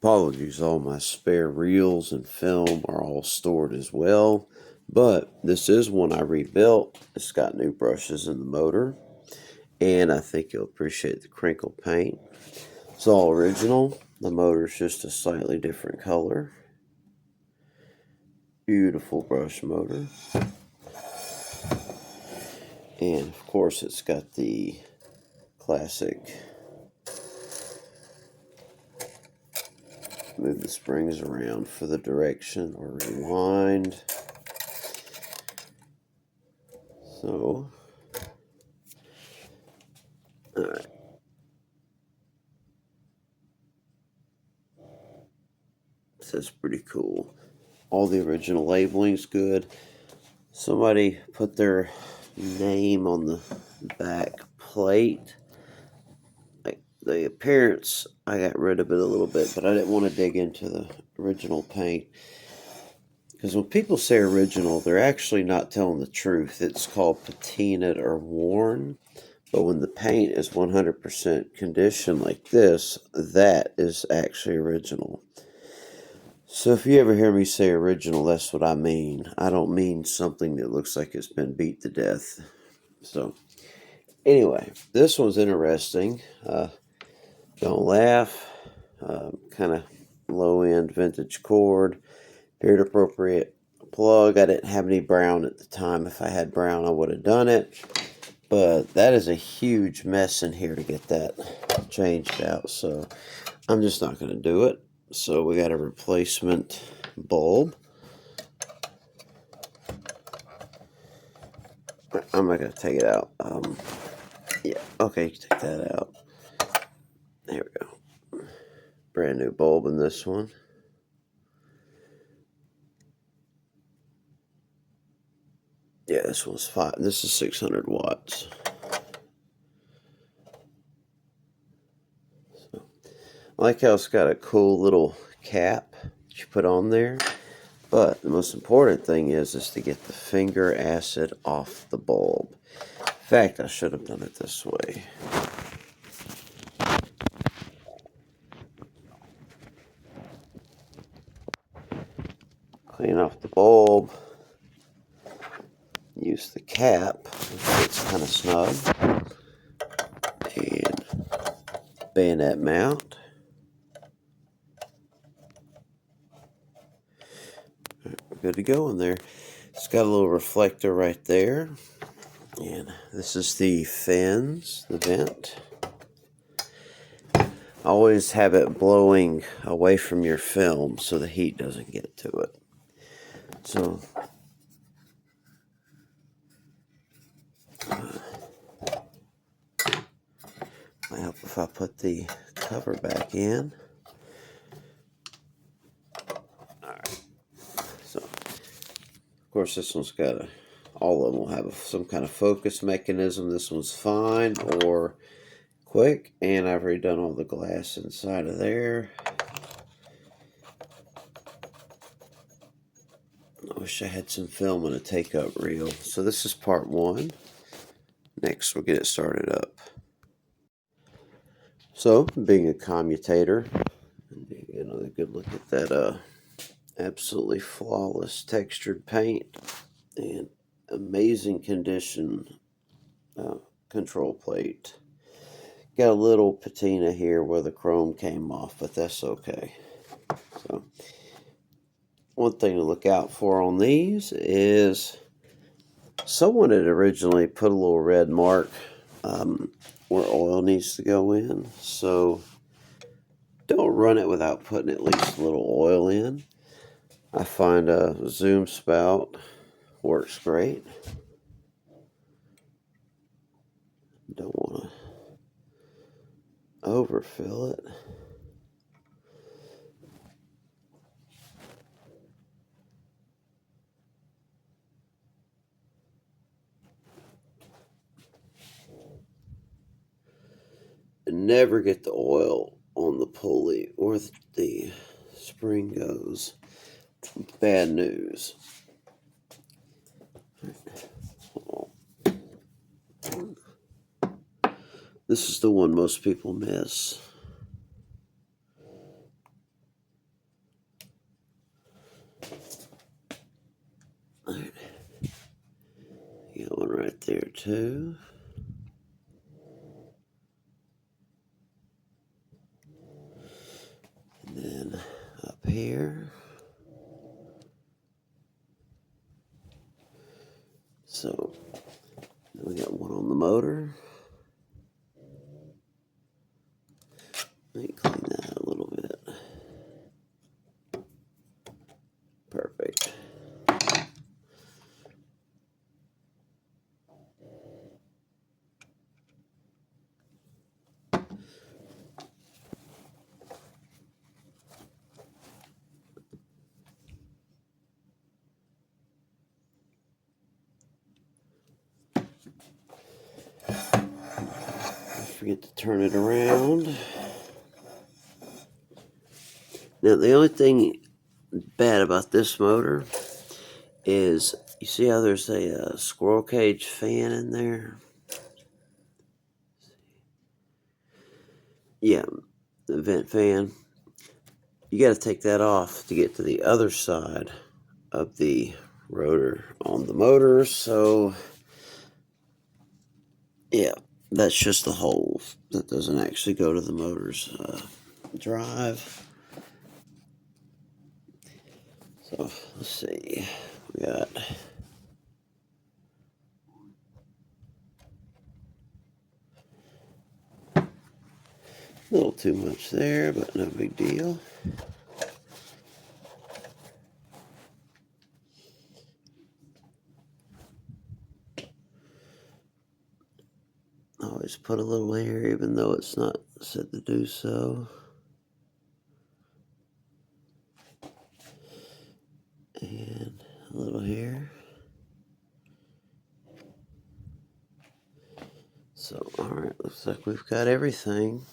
Apologies, all my spare reels and film are all stored as well. But this is one I rebuilt. It's got new brushes in the motor. And I think you'll appreciate the crinkle paint. It's all original. The motor's just a slightly different color. Beautiful brush motor. And of course it's got the classic move the springs around for the direction or rewind. So, alright. That's pretty cool. All the original labeling's good. Somebody put their name on the back plate. Like the appearance, I got rid of it a little bit, but I didn't want to dig into the original paint. Because when people say original, they're actually not telling the truth. It's called patinaed or worn. But when the paint is 100% condition like this, that is actually original. So if you ever hear me say original, that's what I mean. I don't mean something that looks like it's been beat to death. So anyway, this one's interesting. Don't laugh. Kind of low-end vintage cord. Period appropriate plug. I didn't have any brown at the time. If I had brown, I would have done it. But that is a huge mess in here to get that changed out. So I'm just not going to do it. So we got a replacement bulb. I'm not going to take it out. Yeah, okay, you can take that out. There we go. Brand new bulb in this one. Yeah, this one's 5. This is 600 watts. So, I like how it's got a cool little cap that you put on there. But the most important thing is to get the finger acid off the bulb. In fact, I should have done it this way. Clean off the bulb. Use the cap. It's kind of snug. And bayonet mount. We're good to go in there. It's got a little reflector right there. And this is the fins, the vent. Always have it blowing away from your film so the heat doesn't get to it. So, might help if I put the cover back in. Alright. So, of course, this one's got all of them will have some kind of focus mechanism. This one's fine or quick, and I've redone all the glass inside of there. I wish I had some film and a take-up reel. So this is part 1. Next, we'll get it started up. So, being a commutator, get another good look at that absolutely flawless textured paint and amazing condition control plate. Got a little patina here where the chrome came off, but that's okay. So, one thing to look out for on these is someone had originally put a little red mark where oil needs to go in. So don't run it without putting at least a little oil in. I find a zoom spout works great. Don't want to overfill it. And never get the oil on the pulley or the spring goes. Bad news. This is the one most people miss. there too. And then up here. So we got one on the motor. Let me clean that out a little bit. Perfect. Don't forget to turn it around. Now the only thing bad about this motor is, you see how there's a squirrel cage fan in there? Yeah, the vent fan. You got to take that off to get to the other side of the rotor on the motor. So yeah, that's just the hole that doesn't actually go to the motor's drive. So let's see, we got a little too much there, but no big deal. Always put a little here, even though it's not said to do so. And a little here. So, alright, looks like we've got everything.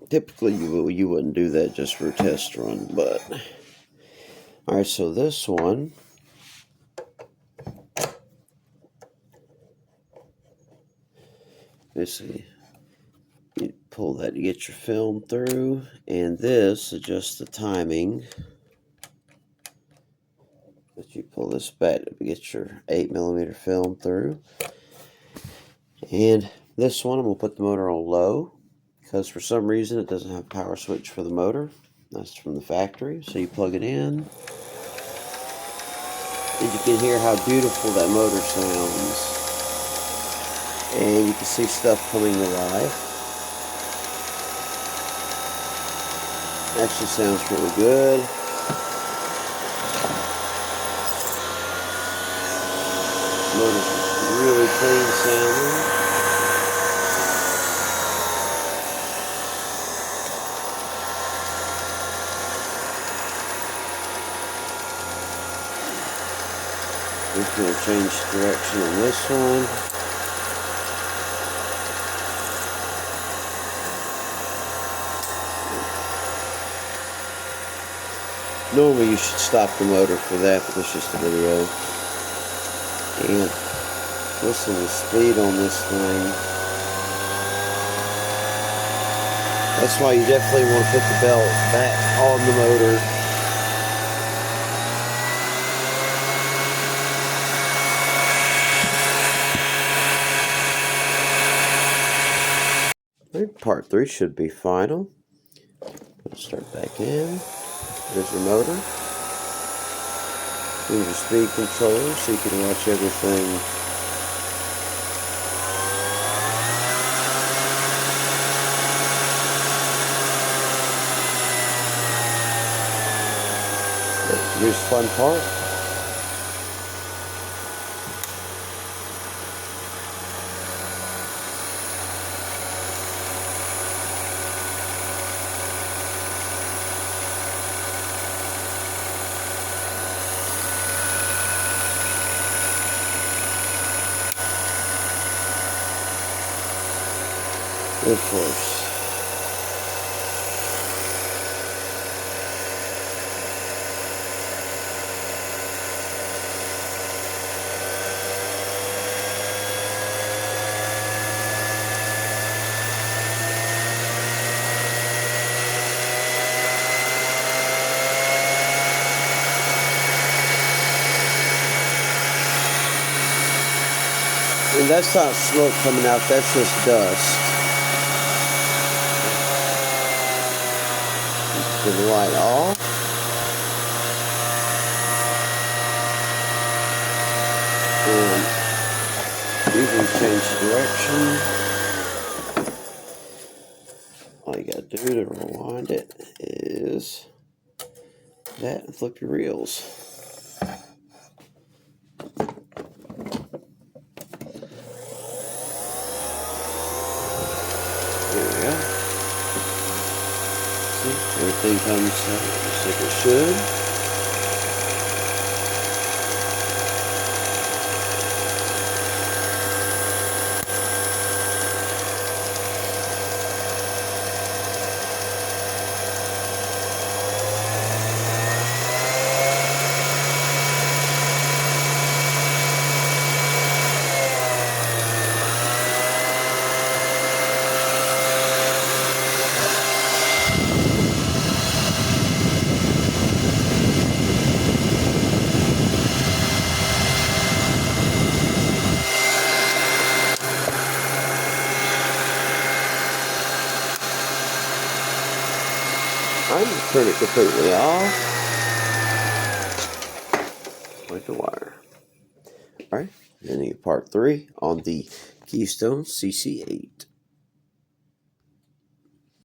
Typically, you wouldn't do that just for a test run, but... Alright, so this one... Basically, you pull that to get your film through, and this adjusts the timing. But you pull this back to get your 8mm film through. And this one, I'm going to put the motor on low, because for some reason it doesn't have a power switch for the motor. That's from the factory. So you plug it in, and you can hear how beautiful that motor sounds. And you can see stuff coming to life. Actually sounds really good. Motor's really clean sounding. We're going to change direction on this one. Normally you should stop the motor for that, but it's just a video. And listen to the speed on this thing. That's why you definitely want to put the belt back on the motor. Part 3 should be final. Let's start back in. There's your motor. Here's your speed controller so you can watch everything. Here's the fun part. Of course. And that's not smoke coming out, that's just dust. Get the light off. And you can change direction. All you gotta do to rewind it is that and flip your reels. There we go. See, everything comes out just like it should. I'm going to turn it completely off like the wire. Alright, then you part 3 on the KeyStone CC-8.